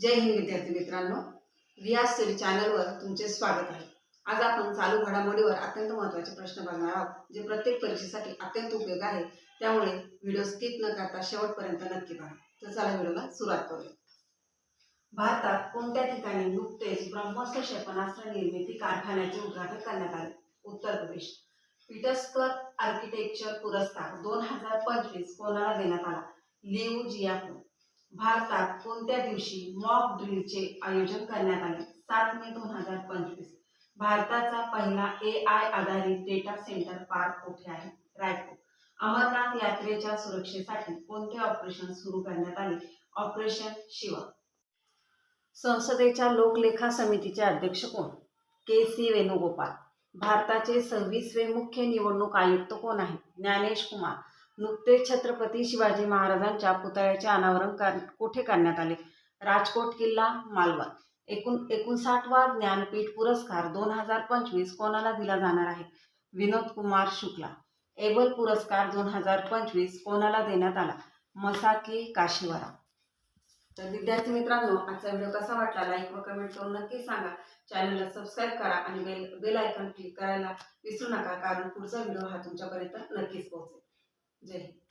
जय हिंद विद्यार्थी मित्रांनो, व्यास स्टडी चॅनलवर तुमचे स्वागत आहे। आज आपण चालू घडामोडीवर अत्यंत महत्त्वाचे प्रश्न बघणार आहोत, जे प्रत्येक परीक्षेसाठी अत्यंत उपयोगी आहे। त्यामुळे व्हिडिओ स्किप न करता शेवटपर्यंत नक्की पहा। तर चला व्हिडिओला सुरुवात करूया। भारतात कोणत्या ठिकाणी नुकतेच ब्रह्मोस क्षेपणास्त्र निर्मिती कारखान्याचे उद्घाटन करण्यात आले? उत्तर प्रदेश। पीटर्सकर आर्किटेक्चर पुरस्कार 2025 कोणाला देण्यात आला? लिऊ जियाकू। भारतात कोणत्या दिवशी मॉक ड्रिलचे आयोजन करण्यात आले? 7 मे 2025। भारताचा पहिला AI आधारित डेटा सेंटर पार्क कुठे आहे? रायपूर। अमरनाथ यात्रेच्या सुरक्षेसाठी कोणते ऑपरेशन सुरू करण्यात आले? ऑपरेशन शिवा। संसदेच्या लोकलेखा समितीचे अध्यक्ष कोण? KC वेणुगोपाल। भारताचे 26वे मुख्य निवडणूक आयुक्त कोण आहेत? ज्ञानेश कुमार। नुकतेच छत्रपती शिवाजी महाराजांच्या पुतळ्याचे अनावरण कुठे करण्यात आले? राजकोट किल्ला, मालवण। 59वा ज्ञानपीठ पुरस्कार 2025 कोणाला दिला जाणार आहे? विनोद कुमार शुक्ला। एबल पुरस्कार 2025 कोणाला देण्यात आला? मसाकी काशीवारा। तर विद्यार्थी मित्रांनो, आजचा व्हिडिओ कसा वाटला लाईक व कमेंट करून नक्की सांगा। चॅनलला सबस्क्राईब करा आणि बेल आयकॉन क्लिक करायला विसरू नका, कारण पुढचा व्हिडिओ हा तुमच्यापर्यंत नक्कीच पोहोचेल। जय हिंद।